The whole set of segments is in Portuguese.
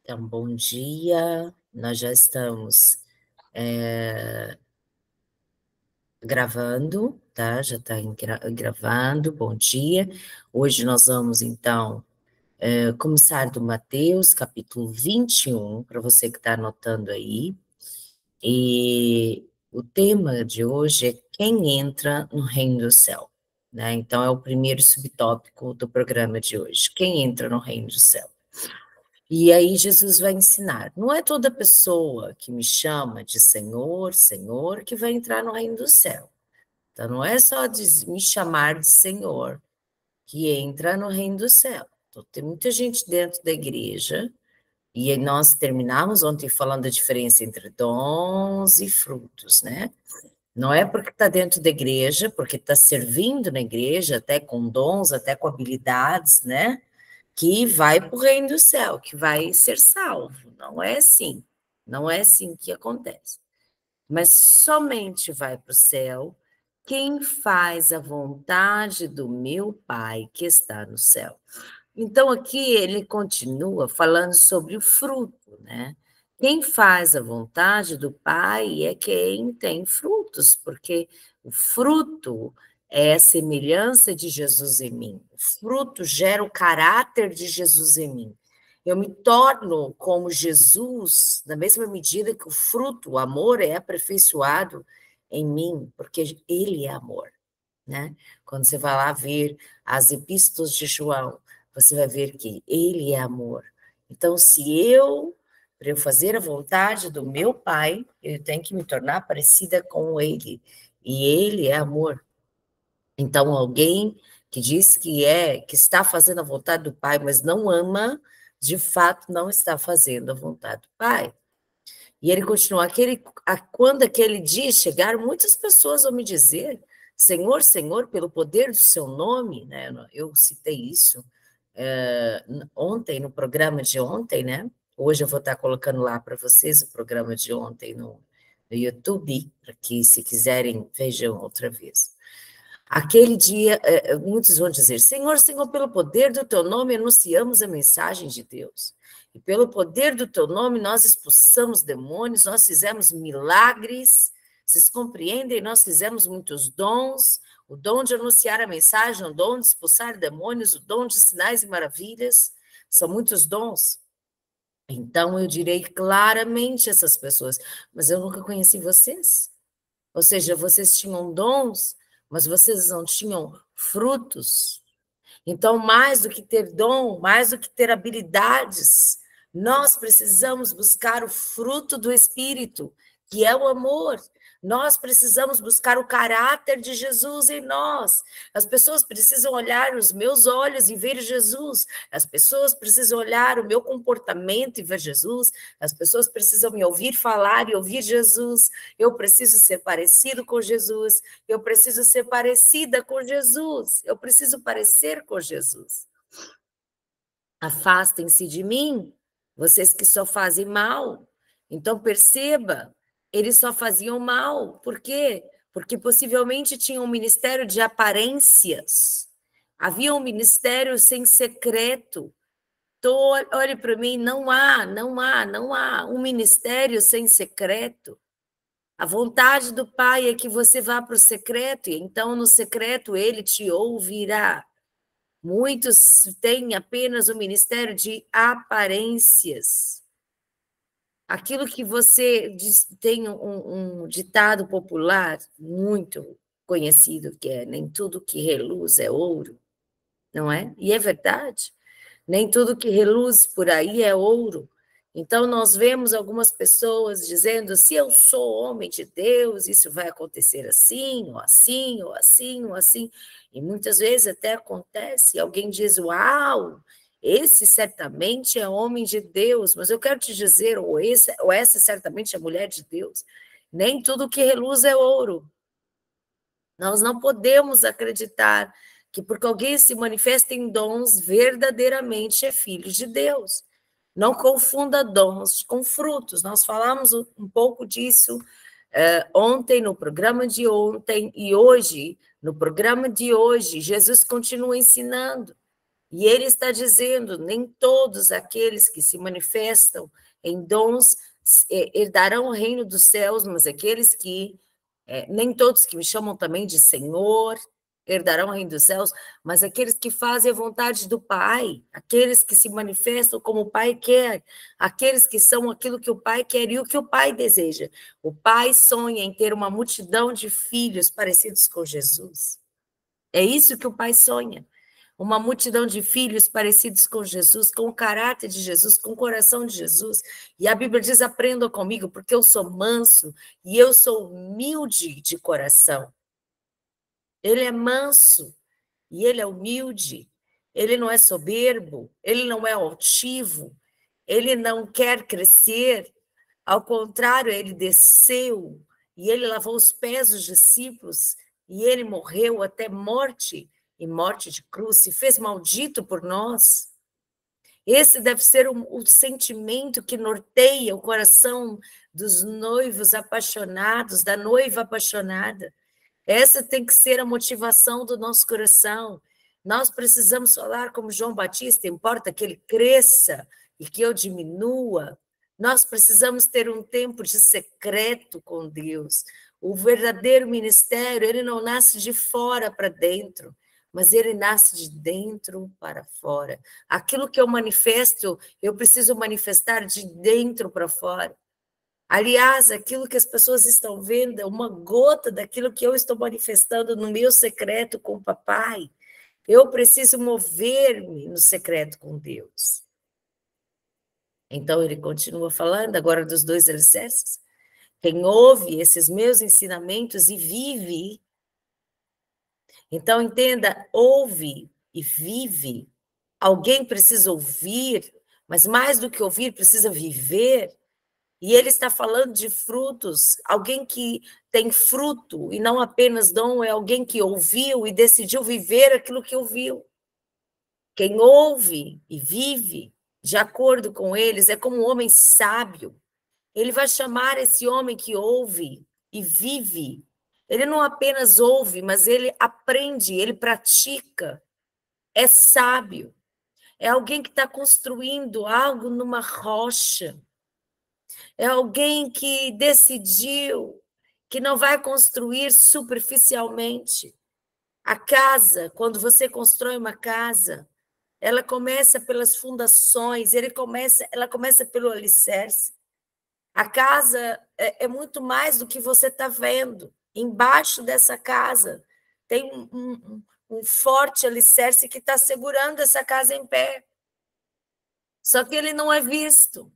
Então, bom dia. Nós já estamos gravando, tá? Já está gravando. Bom dia. Hoje nós vamos, então, começar do Mateus, capítulo 21, para você que está anotando aí. E o tema de hoje é quem entra no reino do céu, né? Então, é o primeiro subtópico do programa de hoje. Quem entra no reino do céu? E aí Jesus vai ensinar. Não é toda pessoa que me chama de Senhor, Senhor, que vai entrar no reino do céu. Então não é só me chamar de Senhor que entra no reino do céu. Então, tem muita gente dentro da igreja, e aí nós terminamos ontem falando da diferença entre dons e frutos, né? Não é porque está dentro da igreja, porque está servindo na igreja, até com dons, até com habilidades, né? Que vai para o reino do céu, que vai ser salvo. Não é assim. Não é assim que acontece. Mas somente vai para o céu quem faz a vontade do meu Pai que está no céu. Então, aqui ele continua falando sobre o fruto, né? Quem faz a vontade do Pai é quem tem frutos, porque o fruto é a semelhança de Jesus em mim. O fruto gera o caráter de Jesus em mim. Eu me torno como Jesus, na mesma medida que o fruto, o amor, é aperfeiçoado em mim, porque ele é amor, né? Quando você vai lá ver as epístolas de João, você vai ver que ele é amor. Então, para eu fazer a vontade do meu Pai, eu tenho que me tornar parecida com ele. E ele é amor. Então, alguém que diz que está fazendo a vontade do Pai, mas não ama, de fato não está fazendo a vontade do Pai. E ele continua, quando aquele dia chegar, muitas pessoas vão me dizer, Senhor, Senhor, pelo poder do seu nome, né? Eu citei isso ontem, no programa de ontem, né? Hoje eu vou estar colocando lá para vocês o programa de ontem no YouTube, para que, se quiserem, vejam outra vez. Aquele dia, muitos vão dizer, Senhor, Senhor, pelo poder do teu nome anunciamos a mensagem de Deus. E pelo poder do teu nome nós expulsamos demônios, nós fizemos milagres, vocês compreendem? Nós fizemos muitos dons, o dom de anunciar a mensagem, o dom de expulsar demônios, o dom de sinais e maravilhas, são muitos dons. Então eu direi claramente a essas pessoas, mas eu nunca conheci vocês. Ou seja, vocês tinham dons, mas vocês não tinham frutos. Então, mais do que ter dom, mais do que ter habilidades, nós precisamos buscar o fruto do Espírito, que é o amor. Nós precisamos buscar o caráter de Jesus em nós. As pessoas precisam olhar nos meus olhos e ver Jesus. As pessoas precisam olhar o meu comportamento e ver Jesus. As pessoas precisam me ouvir falar e ouvir Jesus. Eu preciso ser parecido com Jesus. Eu preciso ser parecida com Jesus. Eu preciso parecer com Jesus. Afastem-se de mim, vocês que só fazem mal. Então, perceba, eles só faziam mal. Por quê? Porque possivelmente tinham um ministério de aparências. Havia um ministério sem secreto. Então, olhe para mim, não há um ministério sem secreto. A vontade do Pai é que você vá para o secreto, e então no secreto ele te ouvirá. Muitos têm apenas o ministério de aparências. Aquilo que você diz, tem um ditado popular muito conhecido, que é nem tudo que reluz é ouro, não é? E é verdade. Nem tudo que reluz por aí é ouro. Então, nós vemos algumas pessoas dizendo: se eu sou homem de Deus, isso vai acontecer assim, ou assim, ou assim, ou assim. E muitas vezes até acontece, alguém diz: uau, esse certamente é homem de Deus, mas eu quero te dizer, ou essa certamente é mulher de Deus. Nem tudo que reluz é ouro. Nós não podemos acreditar que porque alguém se manifesta em dons, verdadeiramente é filho de Deus. Não confunda dons com frutos. Nós falamos um pouco disso ontem, no programa de ontem, e hoje, no programa de hoje, Jesus continua ensinando. E ele está dizendo, nem todos aqueles que se manifestam em dons herdarão o reino dos céus, mas aqueles que, nem todos que me chamam também de Senhor, herdarão o reino dos céus, mas aqueles que fazem a vontade do Pai, aqueles que se manifestam como o Pai quer, aqueles que são aquilo que o Pai quer e o que o Pai deseja. O Pai sonha em ter uma multidão de filhos parecidos com Jesus. É isso que o Pai sonha. Uma multidão de filhos parecidos com Jesus, com o caráter de Jesus, com o coração de Jesus. E a Bíblia diz, aprendam comigo, porque eu sou manso e eu sou humilde de coração. Ele é manso e ele é humilde. Ele não é soberbo, ele não é altivo, ele não quer crescer. Ao contrário, ele desceu e ele lavou os pés dos discípulos e ele morreu até morte, e morte de cruz, se fez maldito por nós. Esse deve ser o sentimento que norteia o coração dos noivos apaixonados, da noiva apaixonada. Essa tem que ser a motivação do nosso coração. Nós precisamos falar como João Batista, importa que ele cresça e que eu diminua. Nós precisamos ter um tempo de secreto com Deus. O verdadeiro ministério, ele não nasce de fora para dentro, mas ele nasce de dentro para fora. Aquilo que eu manifesto, eu preciso manifestar de dentro para fora. Aliás, aquilo que as pessoas estão vendo é uma gota daquilo que eu estou manifestando no meu secreto com o papai. Eu preciso mover-me no secreto com Deus. Então, ele continua falando agora dos dois alicerces. Quem ouve esses meus ensinamentos e vive. Então, entenda, ouve e vive. Alguém precisa ouvir, mas mais do que ouvir, precisa viver. E ele está falando de frutos. Alguém que tem fruto e não apenas dom é alguém que ouviu e decidiu viver aquilo que ouviu. Quem ouve e vive de acordo com eles é como um homem sábio. Ele vai chamar esse homem que ouve e vive. Ele não apenas ouve, mas ele aprende, ele pratica. É sábio. É alguém que está construindo algo numa rocha. É alguém que decidiu que não vai construir superficialmente. A casa, quando você constrói uma casa, ela começa pelas fundações, ela começa pelo alicerce. A casa é muito mais do que você está vendo. Embaixo dessa casa tem um forte alicerce que está segurando essa casa em pé. Só que ele não é visto.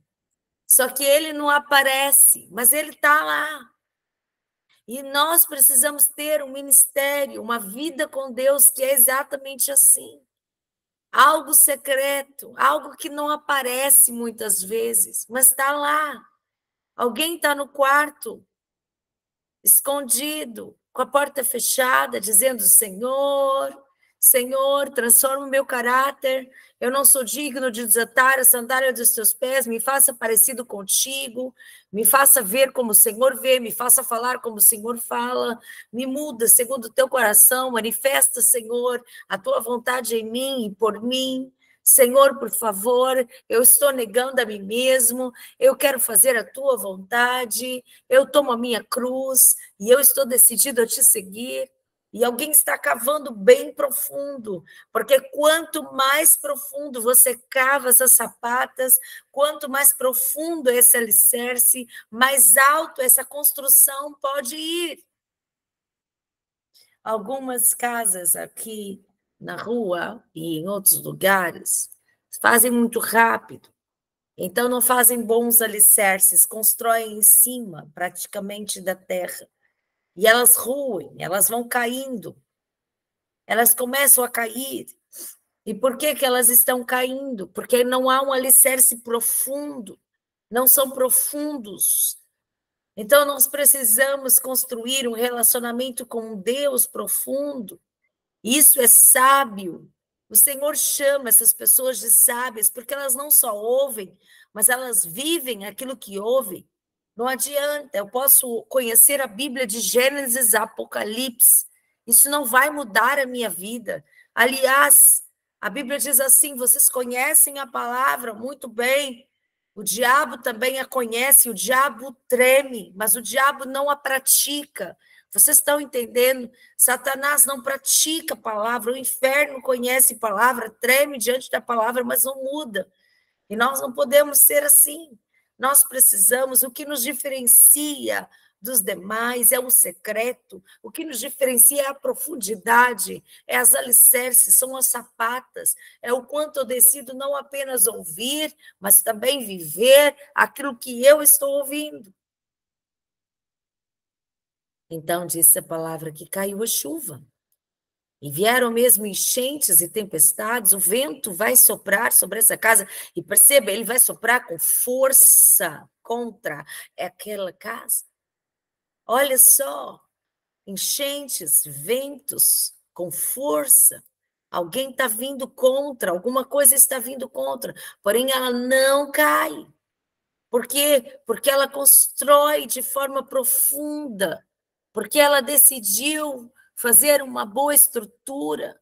Só que ele não aparece, mas ele está lá. E nós precisamos ter um ministério, uma vida com Deus que é exatamente assim. Algo secreto, algo que não aparece muitas vezes, mas está lá. Alguém está no quarto, escondido, com a porta fechada, dizendo: Senhor, Senhor, transforma o meu caráter. Eu não sou digno de desatar a sandália dos teus pés. Me faça parecido contigo. Me faça ver como o Senhor vê. Me faça falar como o Senhor fala. Me muda segundo o teu coração. Manifesta, Senhor, a tua vontade em mim e por mim. Senhor, por favor, eu estou negando a mim mesmo, eu quero fazer a tua vontade, eu tomo a minha cruz e eu estou decidido a te seguir. E alguém está cavando bem profundo, porque quanto mais profundo você cava essas sapatas, quanto mais profundo esse alicerce, mais alto essa construção pode ir. Algumas casas aqui na rua e em outros lugares fazem muito rápido, então não fazem bons alicerces, constroem em cima praticamente da terra. E elas ruem, elas vão caindo, elas começam a cair. E por que elas estão caindo? Porque não há um alicerce profundo, não são profundos. Então, nós precisamos construir um relacionamento com Deus profundo. Isso é sábio. O Senhor chama essas pessoas de sábias, porque elas não só ouvem, mas elas vivem aquilo que ouvem. Não adianta, eu posso conhecer a Bíblia de Gênesis a Apocalipse, isso não vai mudar a minha vida. Aliás, A Bíblia diz assim: vocês conhecem a palavra muito bem. O diabo também a conhece, o diabo treme, mas o diabo não a pratica. Vocês estão entendendo? Satanás não pratica a palavra, o inferno conhece a palavra, treme diante da palavra, mas não muda. E nós não podemos ser assim. Nós precisamos, o que nos diferencia dos demais é o secreto, o que nos diferencia é a profundidade, é as alicerces, são as sapatas, é o quanto eu decido não apenas ouvir, mas também viver aquilo que eu estou ouvindo. Então, disse a palavra que caiu a chuva. E vieram mesmo enchentes e tempestades, o vento vai soprar sobre essa casa, e perceba, ele vai soprar com força contra aquela casa. Olha só, enchentes, ventos com força. Alguém está vindo contra, alguma coisa está vindo contra, porém ela não cai. Por quê? Porque ela constrói de forma profunda, porque ela decidiu fazer uma boa estrutura,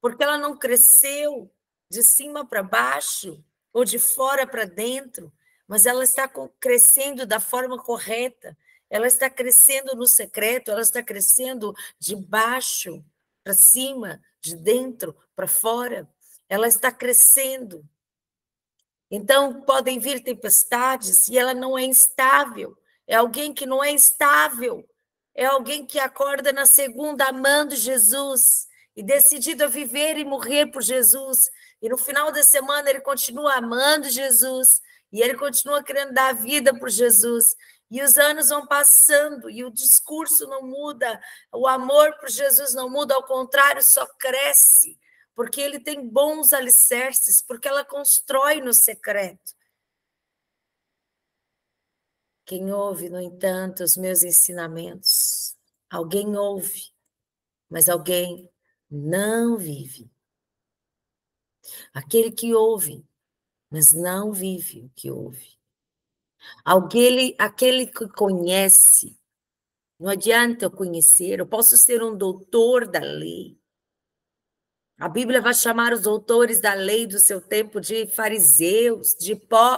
porque ela não cresceu de cima para baixo ou de fora para dentro, mas ela está crescendo da forma correta, ela está crescendo no secreto, ela está crescendo de baixo para cima, de dentro para fora, ela está crescendo. Então, podem vir tempestades e ela não é instável, é alguém que não é instável, é alguém que acorda na segunda amando Jesus, e decidido a viver e morrer por Jesus, e no final da semana ele continua amando Jesus, e ele continua querendo dar a vida por Jesus, e os anos vão passando, e o discurso não muda, o amor por Jesus não muda, ao contrário, só cresce, porque ele tem bons alicerces, porque ela constrói no secreto. Quem ouve, no entanto, os meus ensinamentos, alguém ouve, mas alguém não vive. Aquele que ouve, mas não vive o que ouve. Aquele que conhece, não adianta eu conhecer, eu posso ser um doutor da lei. A Bíblia vai chamar os doutores da lei do seu tempo de fariseus,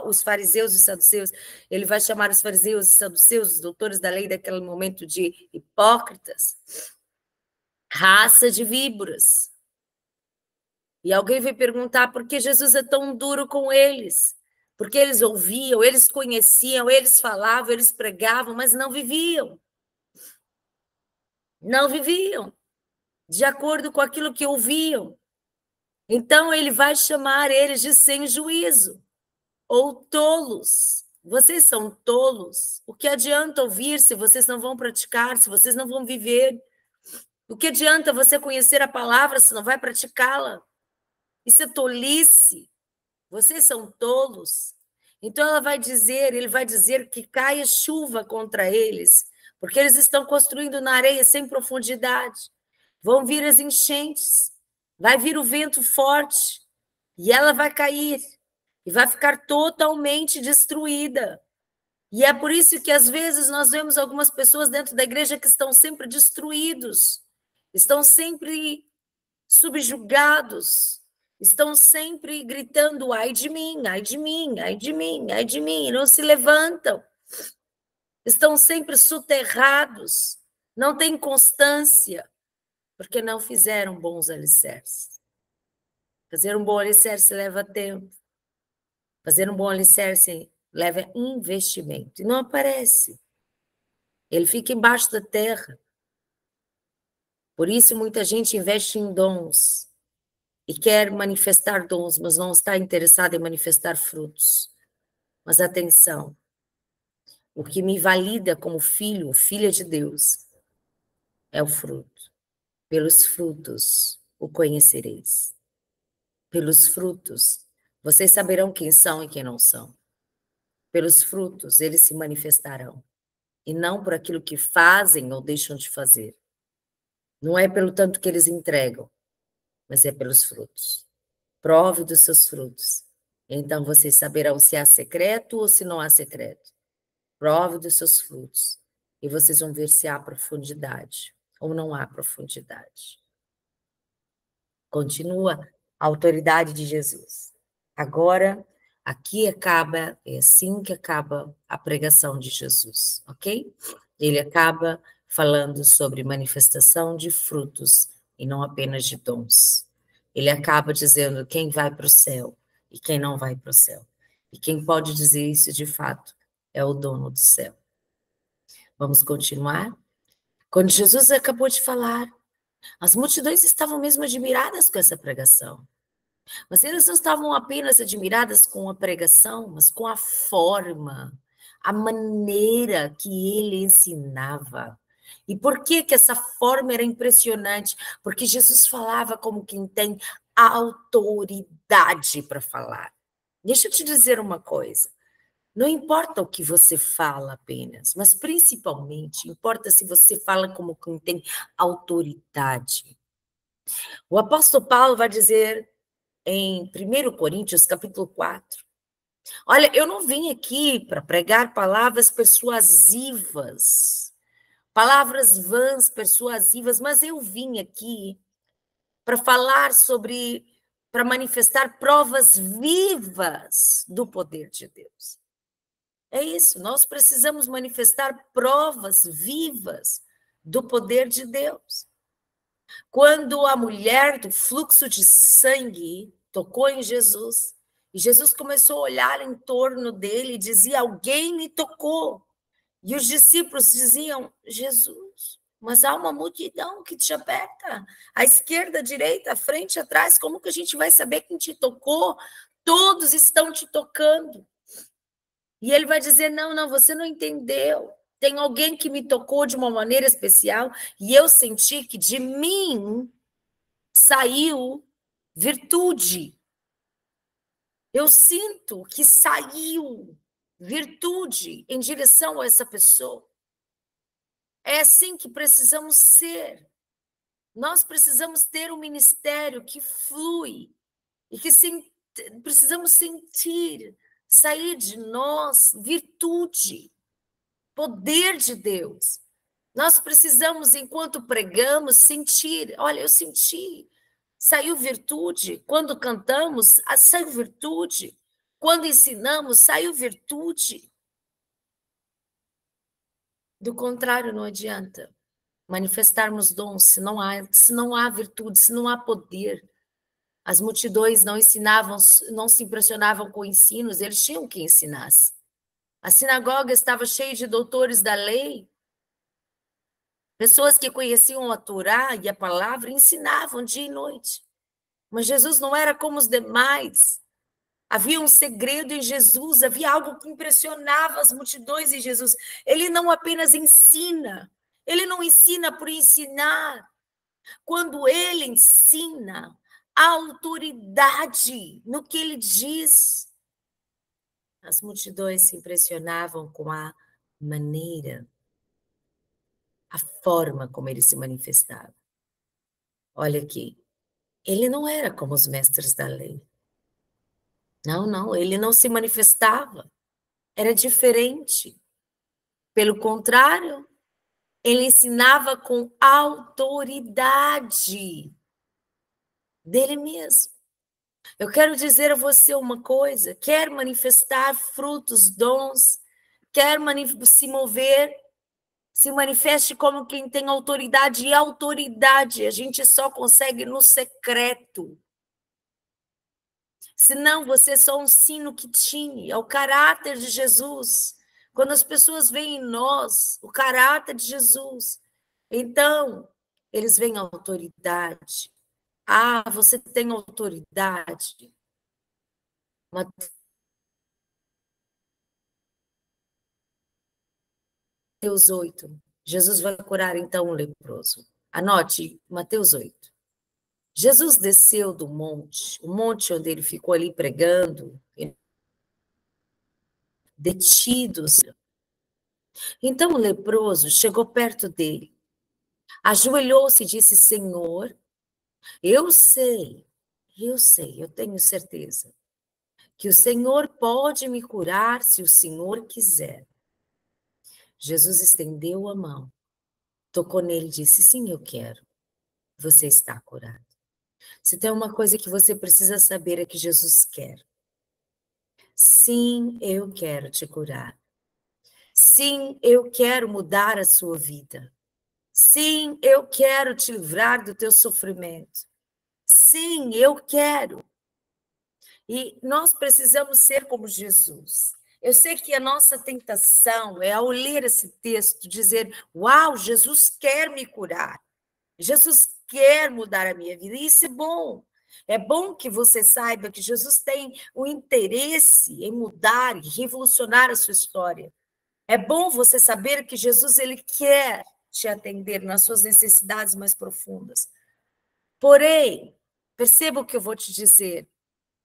os fariseus e saduceus. Ele vai chamar os fariseus e saduceus, os doutores da lei daquele momento de hipócritas, raça de víboras. E alguém vai perguntar por que Jesus é tão duro com eles. Porque eles ouviam, eles conheciam, eles falavam, eles pregavam, mas não viviam. Não viviam de acordo com aquilo que ouviam. Então, ele vai chamar eles de sem juízo, ou tolos. Vocês são tolos. O que adianta ouvir se vocês não vão praticar, se vocês não vão viver? O que adianta você conhecer a palavra se não vai praticá-la? Isso é tolice. Vocês são tolos. Então, ele vai dizer que caia chuva contra eles, porque eles estão construindo na areia sem profundidade. Vão vir as enchentes, vai vir o vento forte, e ela vai cair, e vai ficar totalmente destruída. E é por isso que, às vezes, nós vemos algumas pessoas dentro da igreja que estão sempre destruídos, estão sempre subjugados, estão sempre gritando, ai de mim, ai de mim, ai de mim, ai de mim, e não se levantam. Estão sempre soterrados, não têm constância, porque não fizeram bons alicerces. Fazer um bom alicerce leva tempo. Fazer um bom alicerce leva investimento. E não aparece. Ele fica embaixo da terra. Por isso, muita gente investe em dons e quer manifestar dons, mas não está interessado em manifestar frutos. Mas atenção, o que me valida como filho, filha de Deus, é o fruto. Pelos frutos o conhecereis. Pelos frutos vocês saberão quem são e quem não são. Pelos frutos eles se manifestarão. E não por aquilo que fazem ou deixam de fazer. Não é pelo tanto que eles entregam, mas é pelos frutos. Prove dos seus frutos. Então vocês saberão se há secreto ou se não há secreto. Prove dos seus frutos. E vocês vão ver se há profundidade ou não há profundidade. Continua a autoridade de Jesus. Agora, aqui acaba, é assim que acaba a pregação de Jesus, ok? Ele acaba falando sobre manifestação de frutos e não apenas de dons. Ele acaba dizendo quem vai para o céu e quem não vai para o céu. E quem pode dizer isso de fato é o dono do céu. Vamos continuar? Quando Jesus acabou de falar, as multidões estavam mesmo admiradas com essa pregação. Mas elas não estavam apenas admiradas com a pregação, mas com a forma, a maneira que ele ensinava. E por que que essa forma era impressionante? Porque Jesus falava como quem tem autoridade para falar. Deixa eu te dizer uma coisa. Não importa o que você fala apenas, mas principalmente importa se você fala como quem tem autoridade. O apóstolo Paulo vai dizer em 1 Coríntios, capítulo 4. Olha, eu não vim aqui para pregar palavras persuasivas, palavras vãs, persuasivas, mas eu vim aqui para falar sobre, para manifestar provas vivas do poder de Deus. É isso, nós precisamos manifestar provas vivas do poder de Deus. Quando a mulher do fluxo de sangue tocou em Jesus, e Jesus começou a olhar em torno dele e dizia: alguém me tocou. E os discípulos diziam: Jesus, mas há uma multidão que te aperta, à esquerda, à direita, à frente, atrás, como que a gente vai saber quem te tocou? Todos estão te tocando. E ele vai dizer: não, não, você não entendeu. Tem alguém que me tocou de uma maneira especial e eu senti que de mim saiu virtude. Eu sinto que saiu virtude em direção a essa pessoa. É assim que precisamos ser. Nós precisamos ter um ministério que flui e que precisamos sentir sair de nós virtude, poder de Deus. Nós precisamos, enquanto pregamos, sentir. Olha, eu senti. Saiu virtude. Quando cantamos, saiu virtude. Quando ensinamos, saiu virtude. Do contrário, não adianta manifestarmos dons se não há virtude, se não há poder. As multidões não ensinavam, não se impressionavam com ensinos, eles tinham que ensinasse. A sinagoga estava cheia de doutores da lei, pessoas que conheciam a Torá e a palavra, ensinavam dia e noite. Mas Jesus não era como os demais. Havia um segredo em Jesus, havia algo que impressionava as multidões em Jesus. Ele não apenas ensina, ele não ensina por ensinar. Quando ele ensina, há autoridade no que ele diz. As multidões se impressionavam com a maneira, a forma como ele se manifestava. Olha aqui, ele não era como os mestres da lei. Não, não, ele não se manifestava. Era diferente. Pelo contrário, ele ensinava com autoridade dele mesmo. Eu quero dizer a você uma coisa: quer manifestar frutos, dons, quer se mover, se manifeste como quem tem autoridade, e autoridade a gente só consegue no secreto. Senão você é só um sino que tinha, é o caráter de Jesus. Quando as pessoas veem em nós o caráter de Jesus, então eles veem autoridade. Ah, você tem autoridade. Mateus 8. Jesus vai curar então o leproso. Anote, Mateus 8. Jesus desceu do monte, o monte onde ele ficou ali pregando, detidos. Então o leproso chegou perto dele, ajoelhou-se e disse: Senhor, eu sei, eu tenho certeza que o Senhor pode me curar se o Senhor quiser. Jesus estendeu a mão, tocou nele e disse: sim, eu quero. Você está curado. Se tem uma coisa que você precisa saber é que Jesus quer. Sim, eu quero te curar. Sim, eu quero mudar a sua vida. Sim, eu quero te livrar do teu sofrimento. Sim, eu quero. E nós precisamos ser como Jesus. Eu sei que a nossa tentação é, ao ler esse texto, dizer: uau, Jesus quer me curar. Jesus quer mudar a minha vida. E isso é bom. É bom que você saiba que Jesus tem o interesse em mudar e revolucionar a sua história. É bom você saber que Jesus ele quer te atender nas suas necessidades mais profundas. Porém, perceba o que eu vou te dizer.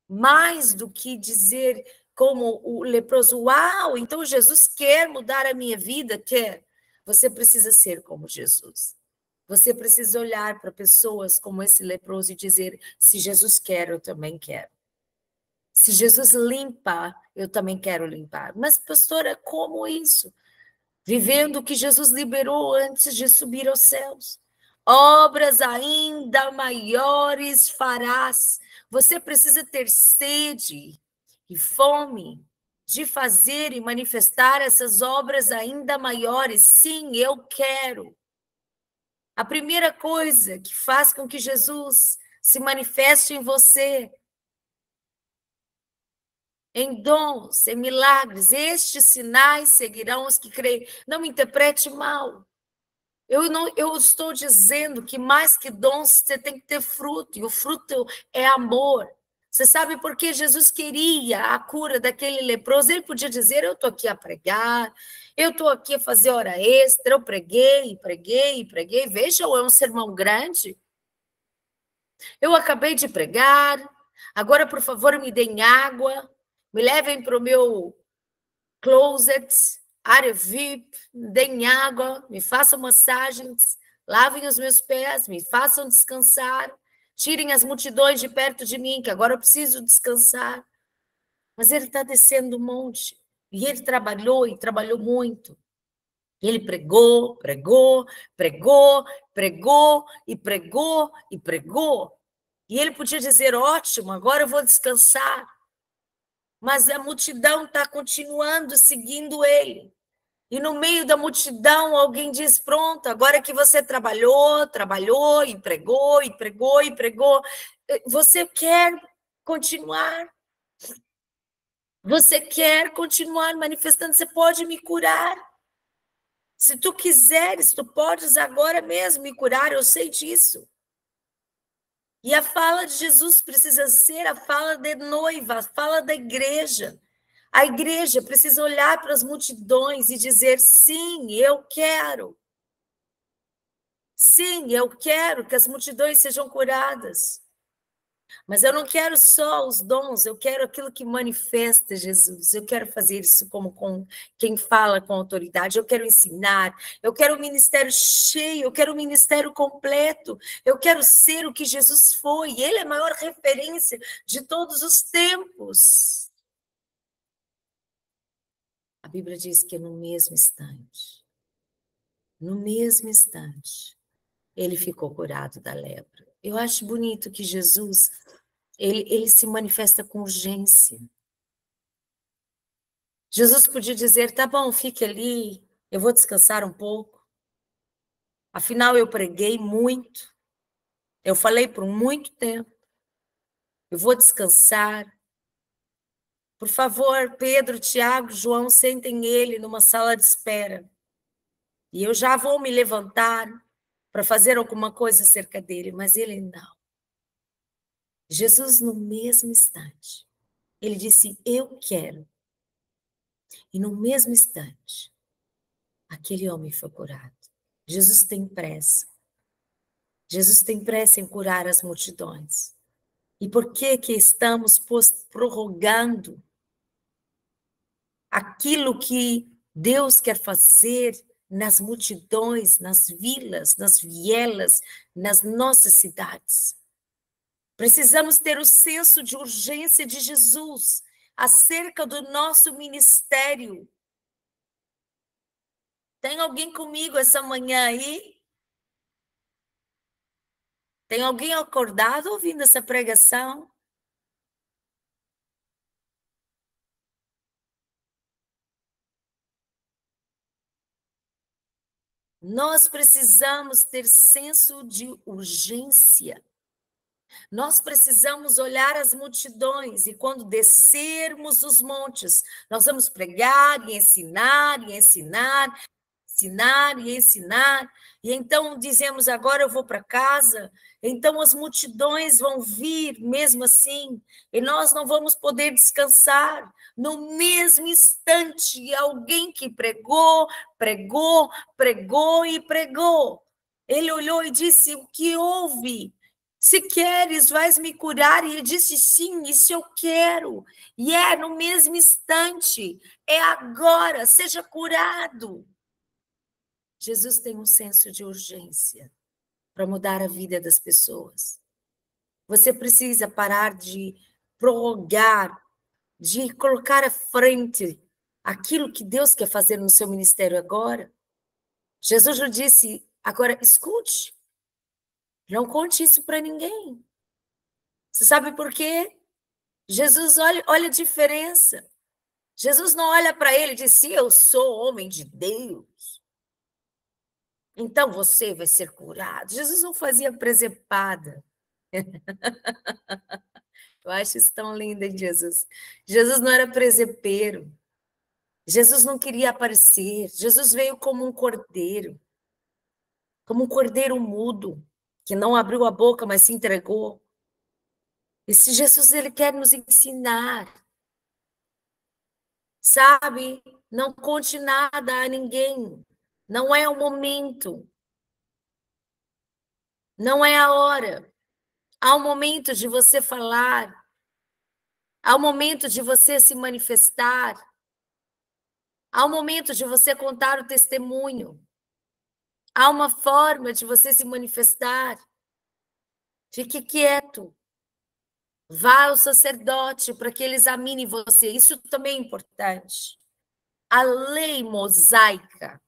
Mais do que dizer como o leproso, uau, então Jesus quer mudar a minha vida, quer. Você precisa ser como Jesus. Você precisa olhar para pessoas como esse leproso e dizer: se Jesus quer, eu também quero. Se Jesus limpa, eu também quero limpar. Mas, pastora, como isso? Vivendo o que Jesus liberou antes de subir aos céus. Obras ainda maiores farás. Você precisa ter sede e fome de fazer e manifestar essas obras ainda maiores. Sim, eu quero. A primeira coisa que faz com que Jesus se manifeste em você, em dons, em milagres, estes sinais seguirão os que creem. Não me interprete mal. Eu estou dizendo que mais que dons, você tem que ter fruto, e o fruto é amor. Você sabe por que Jesus queria a cura daquele leproso? Ele podia dizer: eu estou aqui a pregar, eu estou aqui a fazer hora extra, eu preguei, preguei, preguei. Vejam, é um sermão grande. Eu acabei de pregar, agora, por favor, me deem água, me levem para o meu closet, área VIP, me deem água, me façam massagens, lavem os meus pés, me façam descansar, tirem as multidões de perto de mim, que agora eu preciso descansar. Mas ele está descendo um monte, e ele trabalhou, e trabalhou muito. Ele pregou, pregou, pregou, pregou, e pregou, e pregou. E ele podia dizer: ótimo, agora eu vou descansar. Mas a multidão está continuando seguindo ele. E no meio da multidão, alguém diz: pronto, agora que você trabalhou, trabalhou, e pregou, e pregou, e pregou, você quer continuar? Você quer continuar manifestando? Você pode me curar. Se tu quiseres, tu podes agora mesmo me curar, eu sei disso. E a fala de Jesus precisa ser a fala de noiva, a fala da igreja. A igreja precisa olhar para as multidões e dizer: sim, eu quero. Sim, eu quero que as multidões sejam curadas. Mas eu não quero só os dons, eu quero aquilo que manifesta Jesus. Eu quero fazer isso como com quem fala com autoridade. Eu quero ensinar, eu quero um ministério cheio, eu quero um ministério completo. Eu quero ser o que Jesus foi. Ele é a maior referência de todos os tempos. A Bíblia diz que no mesmo instante, ele ficou curado da lepra. Eu acho bonito que Jesus, ele se manifesta com urgência. Jesus podia dizer: tá bom, fique ali, eu vou descansar um pouco. Afinal, eu preguei muito, eu falei por muito tempo, eu vou descansar. Por favor, Pedro, Tiago, João, sentem ele numa sala de espera. E eu já vou me levantar para fazer alguma coisa acerca dele, mas ele não. Jesus, no mesmo instante, ele disse: eu quero. E no mesmo instante, aquele homem foi curado. Jesus tem pressa. Jesus tem pressa em curar as multidões. E por que que estamos prorrogando aquilo que Deus quer fazer nas multidões, nas vilas, nas vielas, nas nossas cidades? Precisamos ter o senso de urgência de Jesus acerca do nosso ministério. Tem alguém comigo essa manhã aí? Tem alguém acordado ouvindo essa pregação? Nós precisamos ter senso de urgência. Nós precisamos olhar as multidões e quando descermos os montes, nós vamos pregar e ensinar e ensinar, ensinar e ensinar. E então dizemos agora eu vou para casa. Então as multidões vão vir mesmo assim, e nós não vamos poder descansar. No mesmo instante, alguém que pregou, pregou, pregou e pregou. Ele olhou e disse: o que houve? Se queres, vais me curar. E ele disse: sim, isso eu quero. E é no mesmo instante, é agora, seja curado. Jesus tem um senso de urgência para mudar a vida das pessoas. Você precisa parar de prorrogar, de colocar à frente aquilo que Deus quer fazer no seu ministério agora. Jesus já disse: agora escute, não conte isso para ninguém. Você sabe por quê? Jesus olha a diferença. Jesus não olha para ele e diz: se eu sou homem de Deus, então você vai ser curado. Jesus não fazia presepada. Eu acho isso tão lindo em Jesus. Jesus não era presepeiro. Jesus não queria aparecer. Jesus veio como um cordeiro mudo, que não abriu a boca, mas se entregou. Esse Jesus, ele quer nos ensinar. Sabe? Não conte nada a ninguém. Não é o momento. Não é a hora. Há um momento de você falar. Há um momento de você se manifestar. Há um momento de você contar o testemunho. Há uma forma de você se manifestar. Fique quieto. Vá ao sacerdote para que ele examine você. Isso também é importante. A lei mosaica,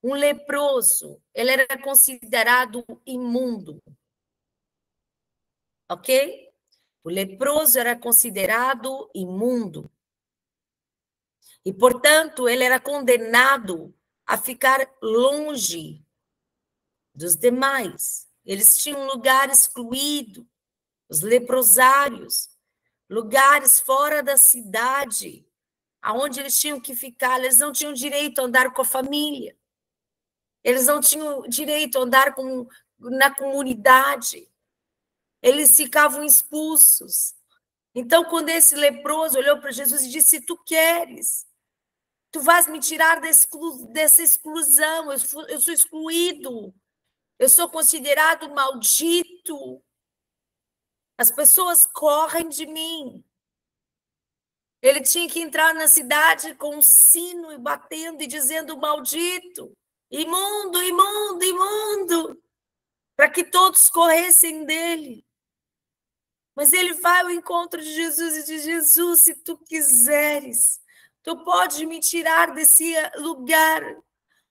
um leproso, ele era considerado imundo. Ok? O leproso era considerado imundo. E, portanto, ele era condenado a ficar longe dos demais. Eles tinham um lugar excluído, os leprosários, lugares fora da cidade, aonde eles tinham que ficar. Eles não tinham direito a andar com a família. Eles não tinham direito a andar na comunidade. Eles ficavam expulsos. Então, quando esse leproso olhou para Jesus e disse: se tu queres, tu vais me tirar dessa exclusão, eu sou excluído, eu sou considerado maldito, as pessoas correm de mim. Ele tinha que entrar na cidade com um sino e batendo e dizendo: maldito, imundo, imundo, imundo, para que todos corressem dele. Mas ele vai ao encontro de Jesus e diz: Jesus, se tu quiseres, tu pode me tirar desse lugar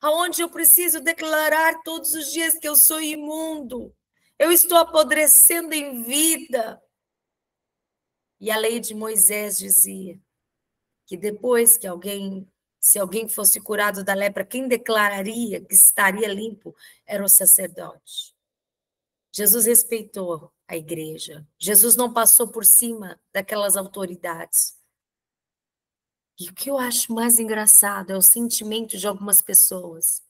onde eu preciso declarar todos os dias que eu sou imundo. Eu estou apodrecendo em vida. E a lei de Moisés dizia que depois que se alguém fosse curado da lepra, quem declararia que estaria limpo era o sacerdote. Jesus respeitou a igreja. Jesus não passou por cima daquelas autoridades. E o que eu acho mais engraçado é o sentimento de algumas pessoas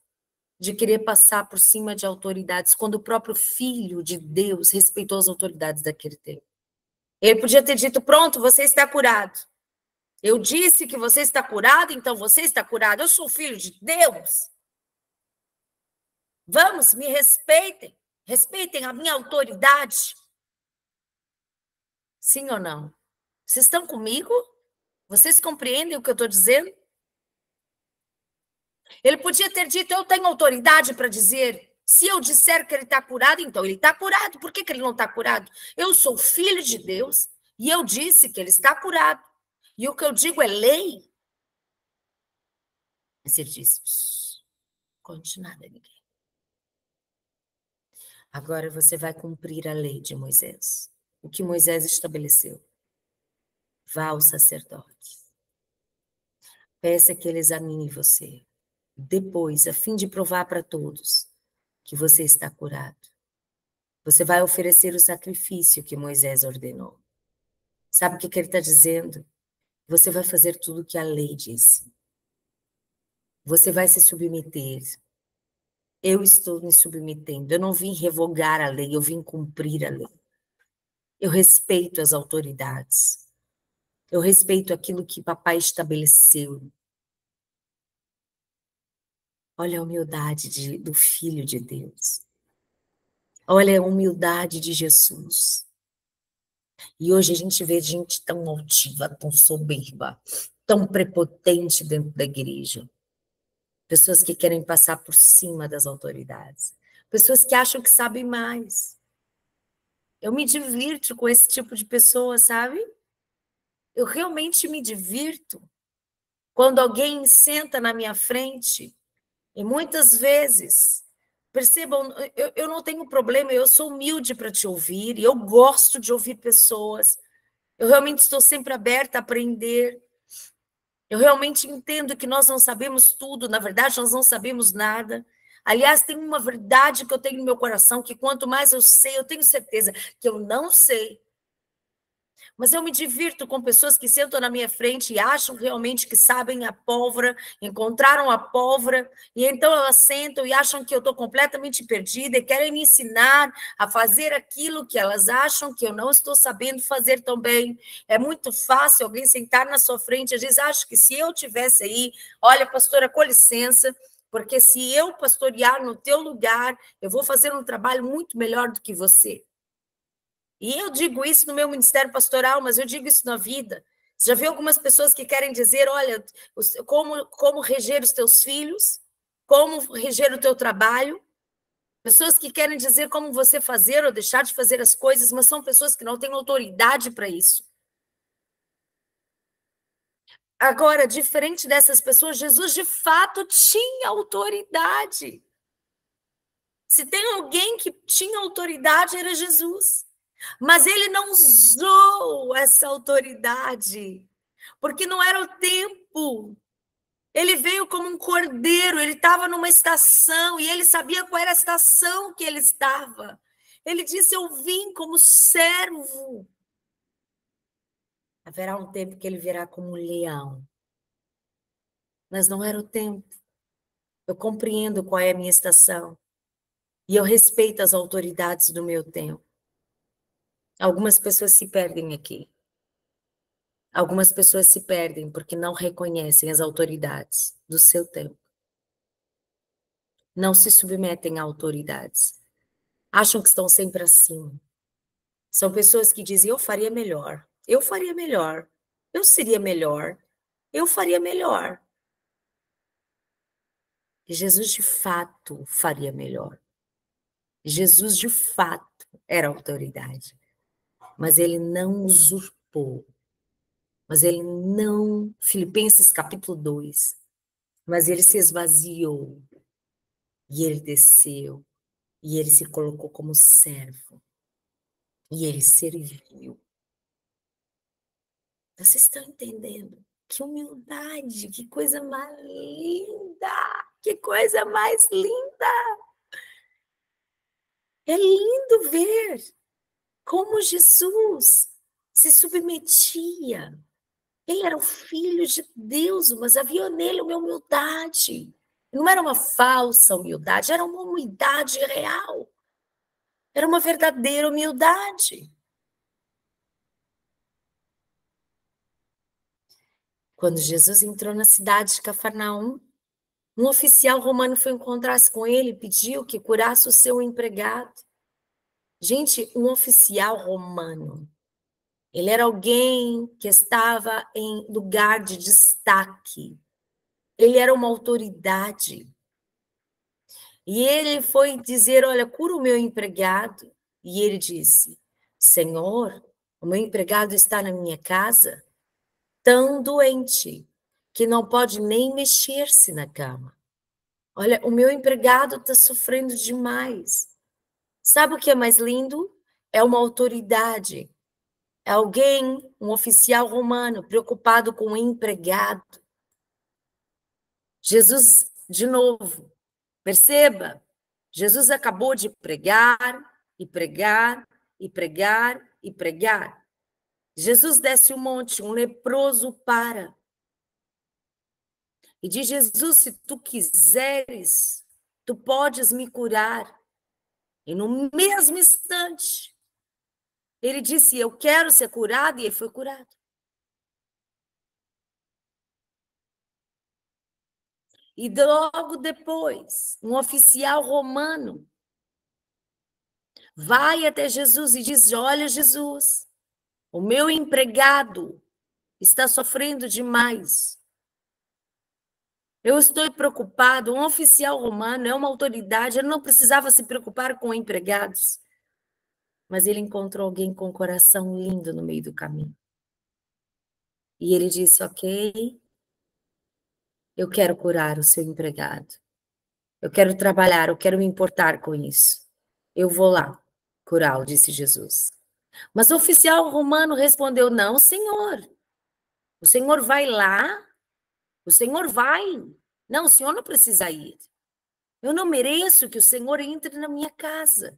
de querer passar por cima de autoridades, quando o próprio Filho de Deus respeitou as autoridades daquele tempo. Ele podia ter dito: pronto, você está curado. Eu disse que você está curado, então você está curado. Eu sou filho de Deus. Vamos, me respeitem. Respeitem a minha autoridade. Sim ou não? Vocês estão comigo? Vocês compreendem o que eu estou dizendo? Ele podia ter dito: eu tenho autoridade para dizer. Se eu disser que ele está curado, então ele está curado. Por que ele não está curado? Eu sou filho de Deus e eu disse que ele está curado. E o que eu digo é lei. Mas ele disse: conte nada a ninguém. Agora você vai cumprir a lei de Moisés. O que Moisés estabeleceu. Vá ao sacerdote. Peça que ele examine você. Depois, a fim de provar para todos que você está curado, você vai oferecer o sacrifício que Moisés ordenou. Sabe o que ele está dizendo? Você vai fazer tudo o que a lei disse. Você vai se submeter. Eu estou me submetendo. Eu não vim revogar a lei, eu vim cumprir a lei. Eu respeito as autoridades. Eu respeito aquilo que papai estabeleceu. Olha a humildade do Filho de Deus. Olha a humildade de Jesus. E hoje a gente vê gente tão altiva, tão soberba, tão prepotente dentro da igreja. Pessoas que querem passar por cima das autoridades. Pessoas que acham que sabem mais. Eu me divirto com esse tipo de pessoa, sabe? Eu realmente me divirto quando alguém senta na minha frente e muitas vezes, percebam, eu não tenho problema, eu sou humilde para te ouvir e eu gosto de ouvir pessoas. Eu realmente estou sempre aberta a aprender. Eu realmente entendo que nós não sabemos tudo, na verdade, nós não sabemos nada. Aliás, tem uma verdade que eu tenho no meu coração, que quanto mais eu sei, eu tenho certeza que eu não sei. Mas eu me divirto com pessoas que sentam na minha frente e acham realmente que sabem a pólvora, encontraram a pólvora, e então elas sentam e acham que eu estou completamente perdida e querem me ensinar a fazer aquilo que elas acham que eu não estou sabendo fazer tão bem. É muito fácil alguém sentar na sua frente, às vezes acho que se eu tivesse aí, olha, pastora, com licença, porque se eu pastorear no teu lugar, eu vou fazer um trabalho muito melhor do que você. E eu digo isso no meu ministério pastoral, mas eu digo isso na vida. Você já viu algumas pessoas que querem dizer, olha, como reger os teus filhos, como reger o teu trabalho, pessoas que querem dizer como você fazer ou deixar de fazer as coisas, mas são pessoas que não têm autoridade para isso. Agora, diferente dessas pessoas, Jesus de fato tinha autoridade. Se tem alguém que tinha autoridade, era Jesus. Mas ele não usou essa autoridade, porque não era o tempo. Ele veio como um cordeiro, ele estava numa estação e ele sabia qual era a estação que ele estava. Ele disse: eu vim como servo. Haverá um tempo que ele virá como um leão. Mas não era o tempo. Eu compreendo qual é a minha estação. E eu respeito as autoridades do meu tempo. Algumas pessoas se perdem aqui. Algumas pessoas se perdem porque não reconhecem as autoridades do seu tempo. Não se submetem a autoridades. Acham que estão sempre acima. São pessoas que dizem, eu faria melhor, eu faria melhor, eu seria melhor, eu faria melhor. E Jesus de fato faria melhor. Jesus de fato era autoridade. Mas ele não usurpou. Mas ele não, Filipenses capítulo 2, mas ele se esvaziou. E ele desceu, e ele se colocou como servo, e ele serviu. Vocês estão entendendo? Que humildade, que coisa mais linda, que coisa mais linda. É lindo ver como Jesus se submetia. Ele era o filho de Deus, mas havia nele uma humildade. Não era uma falsa humildade, era uma humildade real. Era uma verdadeira humildade. Quando Jesus entrou na cidade de Cafarnaum, um oficial romano foi encontrar-se com ele e pediu que curasse o seu empregado. Gente, um oficial romano, ele era alguém que estava em lugar de destaque. Ele era uma autoridade. E ele foi dizer, olha, cura o meu empregado. E ele disse, Senhor, o meu empregado está na minha casa, tão doente, que não pode nem mexer-se na cama. Olha, o meu empregado está sofrendo demais. Sabe o que é mais lindo? É uma autoridade. É alguém, um oficial romano, preocupado com o empregado. Jesus, de novo, perceba, Jesus acabou de pregar, e pregar, e pregar, e pregar. Jesus desce o monte, um leproso para. E diz: Jesus, se tu quiseres, tu podes me curar. E no mesmo instante, ele disse: eu quero ser curado, e ele foi curado. E logo depois, um oficial romano vai até Jesus e diz: olha, Jesus, o meu empregado está sofrendo demais. Eu estou preocupado. Um oficial romano é uma autoridade, ele não precisava se preocupar com empregados. Mas ele encontrou alguém com um coração lindo no meio do caminho. E ele disse: ok, eu quero curar o seu empregado. Eu quero trabalhar, eu quero me importar com isso. Eu vou lá curá-lo, disse Jesus. Mas o oficial romano respondeu: não, senhor. O senhor vai lá, o senhor vai. Não, o senhor não precisa ir. Eu não mereço que o senhor entre na minha casa.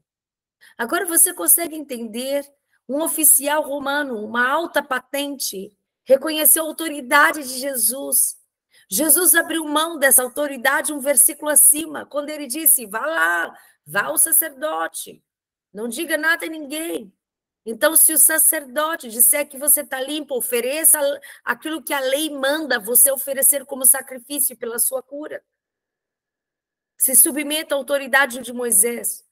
Agora você consegue entender? Um oficial romano, uma alta patente, reconheceu a autoridade de Jesus. Jesus abriu mão dessa autoridade um versículo acima, quando ele disse: vá lá, vá ao sacerdote, não diga nada a ninguém. Então, se o sacerdote disser que você está limpo, ofereça aquilo que a lei manda você oferecer como sacrifício pela sua cura. Se submeta à autoridade de Moisés.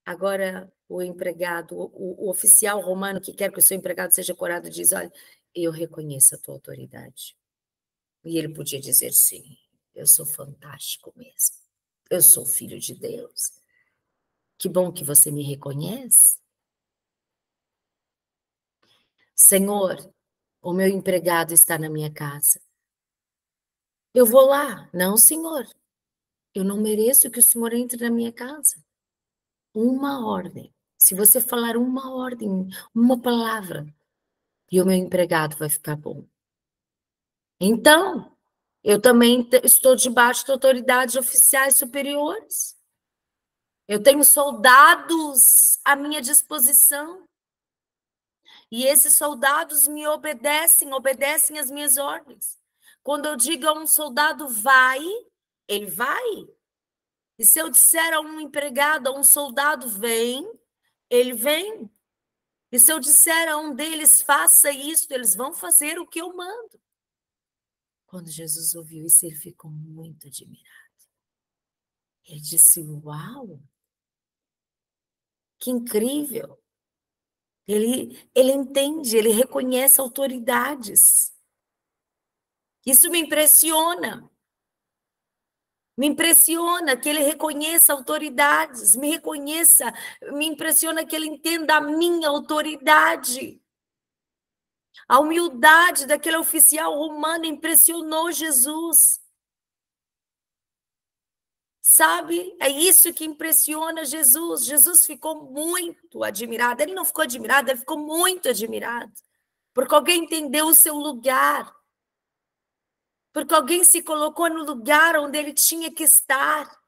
Agora, o empregado, o oficial romano que quer que o seu empregado seja curado, diz: olha, eu reconheço a tua autoridade. E ele podia dizer: sim, eu sou fantástico mesmo. Eu sou filho de Deus. Que bom que você me reconhece. Senhor, o meu empregado está na minha casa. Eu vou lá. Não, senhor. Eu não mereço que o senhor entre na minha casa. Uma ordem. Se você falar uma ordem, uma palavra, e o meu empregado vai ficar bom. Então, eu também estou debaixo de autoridades oficiais superiores. Eu tenho soldados à minha disposição. E esses soldados me obedecem, obedecem às minhas ordens. Quando eu digo a um soldado vai, ele vai. E se eu disser a um empregado, a um soldado vem, ele vem. E se eu disser a um deles faça isso, eles vão fazer o que eu mando. Quando Jesus ouviu isso, ele ficou muito admirado. Ele disse: uau, que incrível. Ele entende, ele reconhece autoridades. Isso me impressiona. Me impressiona que ele reconheça autoridades, me impressiona que ele entenda a minha autoridade. A humildade daquele oficial romano impressionou Jesus. Sabe? É isso que impressiona Jesus. Jesus ficou muito admirado. Ele não ficou admirado, ele ficou muito admirado. Porque alguém entendeu o seu lugar. Porque alguém se colocou no lugar onde ele tinha que estar.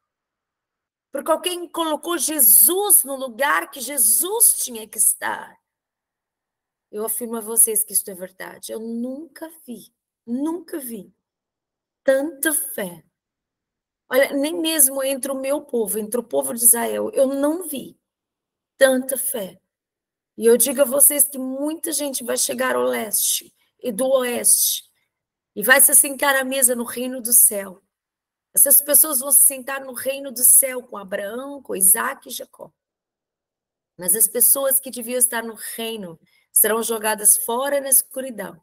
Porque alguém colocou Jesus no lugar que Jesus tinha que estar. Eu afirmo a vocês que isso é verdade. Eu nunca vi tanta fé. Olha, nem mesmo entre o meu povo, entre o povo de Israel, eu não vi tanta fé. E eu digo a vocês que muita gente vai chegar ao leste e do oeste e vai se sentar à mesa no reino do céu. Essas pessoas vão se sentar no reino do céu com Abraão, com Isaac e Jacó. Mas as pessoas que deviam estar no reino serão jogadas fora na escuridão.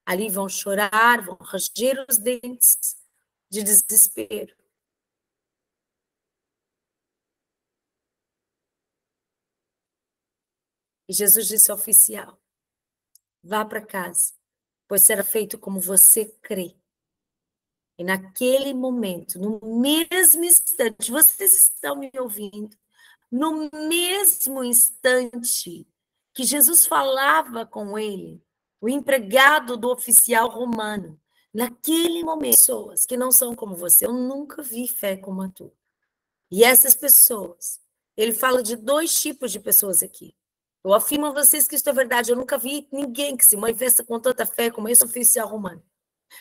Ali vão chorar, vão ranger os dentes de desespero. E Jesus disse ao oficial: vá para casa, pois será feito como você crê. E naquele momento, no mesmo instante, vocês estão me ouvindo? No mesmo instante que Jesus falava com ele, o empregado do oficial romano, naquele momento, pessoas que não são como você, eu nunca vi fé como a tua. E essas pessoas, ele fala de 2 tipos de pessoas aqui. Eu afirmo a vocês que isso é verdade, eu nunca vi ninguém que se manifesta com tanta fé como esse oficial romano,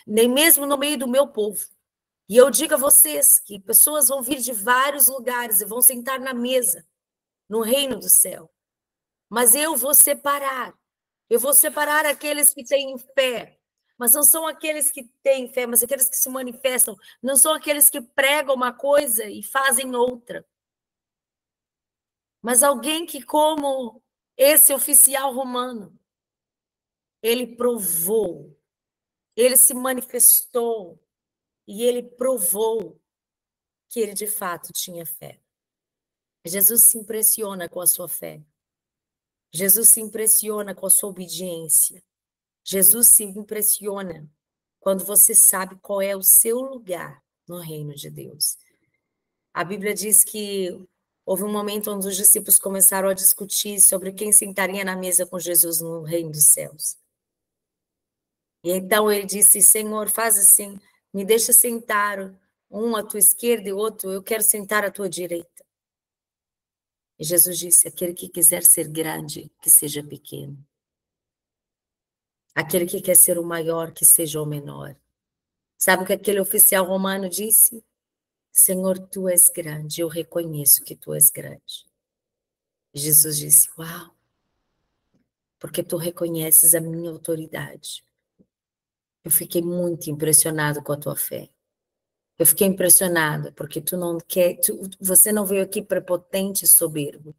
nem mesmo no meio do meu povo. E eu digo a vocês que pessoas vão vir de vários lugares e vão sentar na mesa, no reino do céu. Mas eu vou separar aqueles que têm fé, mas não são aqueles que têm fé, mas aqueles que se manifestam, não são aqueles que pregam uma coisa e fazem outra. Mas alguém que, como esse oficial romano, ele provou, ele se manifestou e ele provou que ele de fato tinha fé. Jesus se impressiona com a sua fé. Jesus se impressiona com a sua obediência. Jesus se impressiona quando você sabe qual é o seu lugar no reino de Deus. A Bíblia diz que houve um momento onde os discípulos começaram a discutir sobre quem sentaria na mesa com Jesus no reino dos céus. E então ele disse: Senhor, faz assim, me deixa sentar um à tua esquerda e outro, eu quero sentar à tua direita. E Jesus disse: aquele que quiser ser grande, que seja pequeno. Aquele que quer ser o maior, que seja o menor. Sabe o que aquele oficial romano disse? Senhor, tu és grande, eu reconheço que tu és grande. E Jesus disse: uau, porque tu reconheces a minha autoridade. Eu fiquei muito impressionado com a tua fé. Eu fiquei impressionada porque tu não quer, você não veio aqui prepotente e soberbo.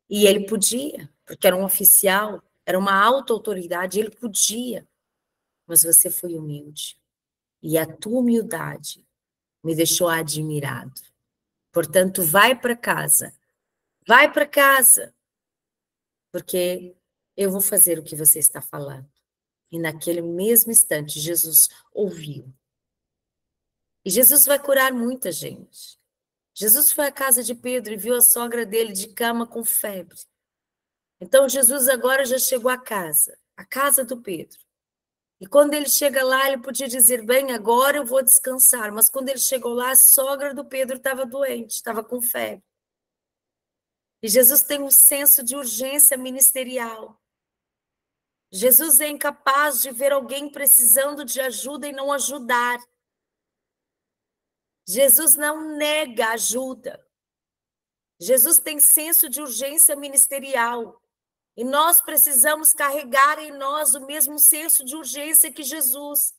E ele podia, porque era um oficial, era uma alta autoridade, ele podia. Mas você foi humilde. E a tua humildade me deixou admirado. Portanto, vai para casa. Vai para casa. Porque eu vou fazer o que você está falando. E naquele mesmo instante, Jesus ouviu. E Jesus vai curar muita gente. Jesus foi à casa de Pedro e viu a sogra dele de cama com febre. Então, Jesus agora já chegou à casa, a casa do Pedro. E quando ele chega lá, ele podia dizer, bem, agora eu vou descansar. Mas quando ele chegou lá, a sogra do Pedro estava doente, estava com febre. E Jesus tem um senso de urgência ministerial. Jesus é incapaz de ver alguém precisando de ajuda e não ajudar. Jesus não nega ajuda. Jesus tem senso de urgência ministerial. E nós precisamos carregar em nós o mesmo senso de urgência que Jesus.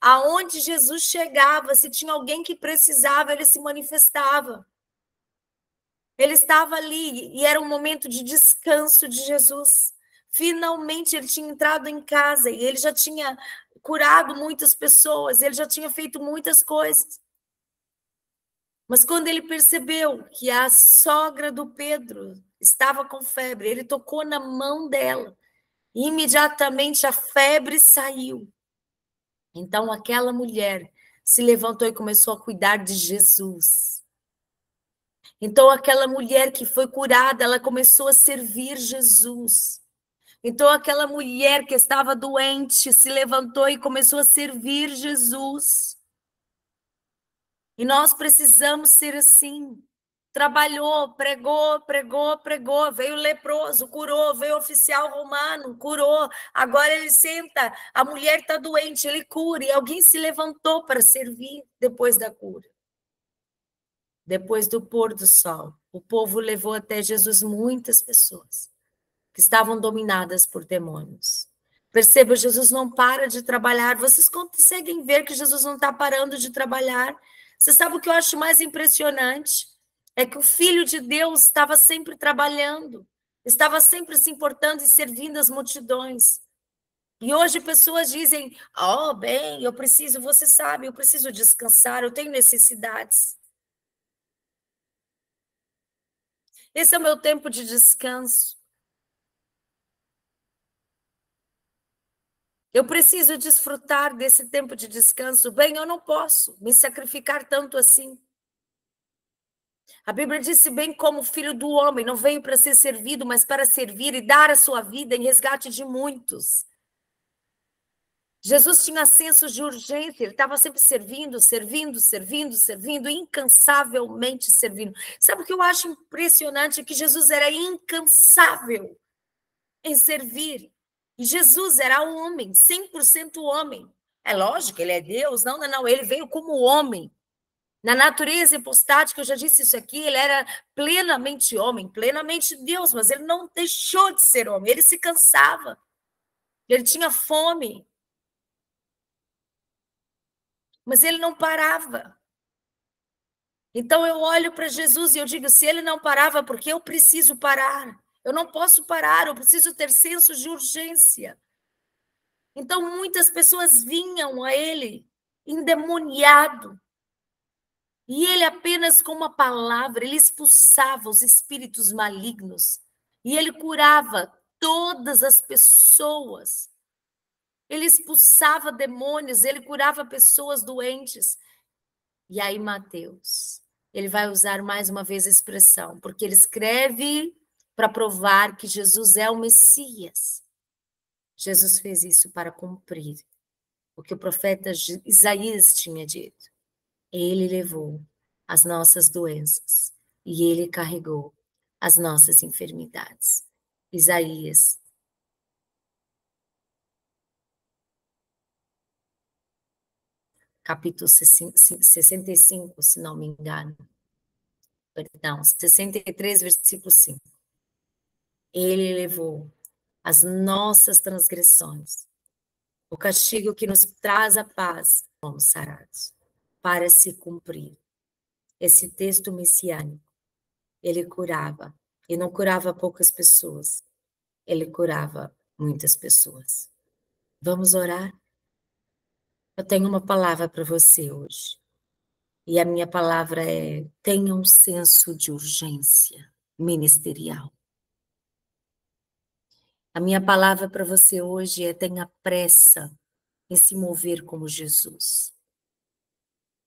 Aonde Jesus chegava, se tinha alguém que precisava, ele se manifestava. Ele estava ali e era um momento de descanso de Jesus. Finalmente ele tinha entrado em casa e ele já tinha curado muitas pessoas, ele já tinha feito muitas coisas. Mas quando ele percebeu que a sogra do Pedro estava com febre, ele tocou na mão dela. E imediatamente a febre saiu. Então aquela mulher se levantou e começou a cuidar de Jesus. Então aquela mulher que foi curada, ela começou a servir Jesus. Então aquela mulher que estava doente se levantou e começou a servir Jesus. E nós precisamos ser assim. Trabalhou, pregou, pregou, pregou, veio leproso, curou, veio oficial romano, curou. Agora ele senta, a mulher está doente, ele cura. E alguém se levantou para servir depois da cura. Depois do pôr do sol, o povo levou até Jesus muitas pessoas que estavam dominadas por demônios. Perceba, Jesus não para de trabalhar. Vocês conseguem ver que Jesus não está parando de trabalhar? Você sabe o que eu acho mais impressionante? É que o Filho de Deus estava sempre trabalhando, estava sempre se importando e servindo as multidões. E hoje pessoas dizem, oh, bem, eu preciso, você sabe, eu preciso descansar, eu tenho necessidades. Esse é o meu tempo de descanso. Eu preciso desfrutar desse tempo de descanso. Bem, eu não posso me sacrificar tanto assim. A Bíblia disse bem como o Filho do Homem não veio para ser servido, mas para servir e dar a sua vida em resgate de muitos. Jesus tinha senso de urgência, ele estava sempre servindo, servindo, servindo, servindo, incansavelmente servindo. Sabe o que eu acho impressionante? É que Jesus era incansável em servir. E Jesus era homem, 100% homem. É lógico, ele é Deus, não, ele veio como homem. Na natureza hipostática, eu já disse isso aqui, ele era plenamente homem, plenamente Deus, mas ele não deixou de ser homem, ele se cansava, ele tinha fome, mas ele não parava. Então eu olho para Jesus e eu digo, se ele não parava, porque eu preciso parar? Eu não posso parar, eu preciso ter senso de urgência. Então muitas pessoas vinham a ele endemoniado, e ele apenas com uma palavra, ele expulsava os espíritos malignos. E ele curava todas as pessoas. Ele expulsava demônios, ele curava pessoas doentes. E aí Mateus, ele vai usar mais uma vez a expressão, porque ele escreve para provar que Jesus é o Messias. Jesus fez isso para cumprir o que o profeta Isaías tinha dito. Ele levou as nossas doenças e ele carregou as nossas enfermidades. Isaías, capítulo 65, se não me engano. Perdão, 63, versículo 5. Ele levou as nossas transgressões, o castigo que nos traz a paz, fomos sarados, para se cumprir. Esse texto messiânico, ele curava, e não curava poucas pessoas, ele curava muitas pessoas. Vamos orar? Eu tenho uma palavra para você hoje. E a minha palavra é: tenha um senso de urgência ministerial. A minha palavra para você hoje é: tenha pressa em se mover como Jesus.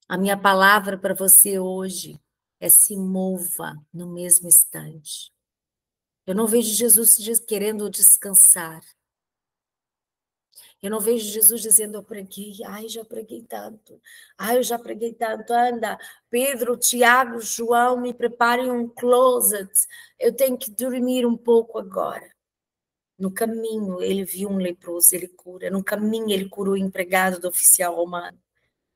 A minha palavra para você hoje é: se mova no mesmo instante. Eu não vejo Jesus querendo descansar. Eu não vejo Jesus dizendo, eu preguei, ai, já preguei tanto, ai, eu já preguei tanto, anda, Pedro, Tiago, João, me preparem um closet, eu tenho que dormir um pouco agora. No caminho, ele viu um leproso, ele cura. No caminho, ele curou o empregado do oficial romano.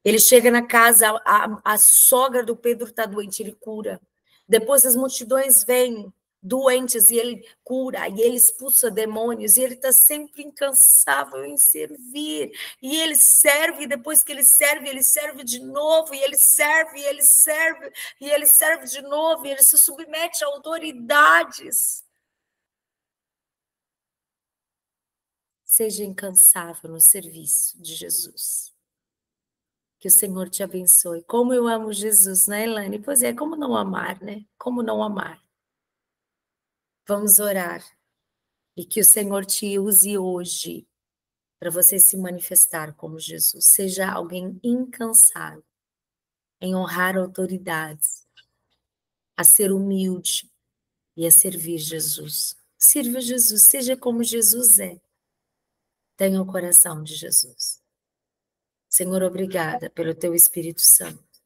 Ele chega na casa, a sogra do Pedro está doente, ele cura. Depois as multidões vêm doentes e ele cura, e ele expulsa demônios, e ele está sempre incansável em servir. E ele serve, e depois que ele serve de novo, e ele serve, e ele serve, e ele serve de novo, e ele se submete a autoridades. Seja incansável no serviço de Jesus. Que o Senhor te abençoe. Como eu amo Jesus, né, Elaine? Pois é, como não amar, né? Como não amar? Vamos orar. E que o Senhor te use hoje para você se manifestar como Jesus. Seja alguém incansável em honrar autoridades, a ser humilde e a servir Jesus. Sirva Jesus, seja como Jesus é. Tenha o coração de Jesus. Senhor, obrigada pelo teu Espírito Santo.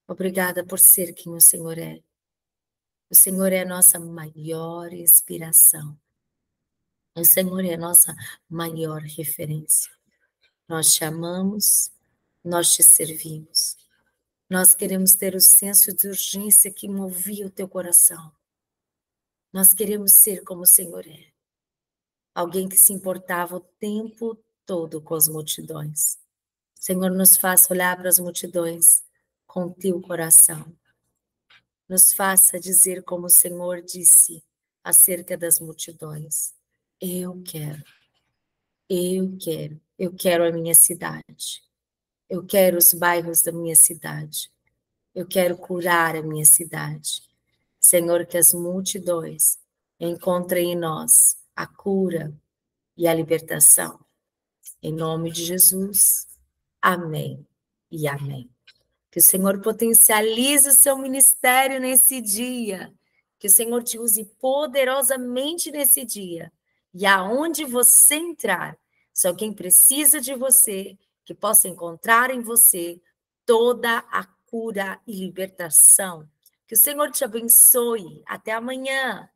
Obrigada por ser quem o Senhor é. O Senhor é a nossa maior inspiração. O Senhor é a nossa maior referência. Nós te amamos, nós te servimos. Nós queremos ter o senso de urgência que movia o teu coração. Nós queremos ser como o Senhor é. Alguém que se importava o tempo todo com as multidões. Senhor, nos faça olhar para as multidões com o teu coração. Nos faça dizer como o Senhor disse acerca das multidões. Eu quero, eu quero a minha cidade. Eu quero os bairros da minha cidade. Eu quero curar a minha cidade. Senhor, que as multidões encontrem em nós a cura e a libertação. Em nome de Jesus. Amém e amém. Que o Senhor potencialize o seu ministério nesse dia. Que o Senhor te use poderosamente nesse dia. E aonde você entrar, se alguém precisa de você, que possa encontrar em você toda a cura e libertação. Que o Senhor te abençoe. Até amanhã.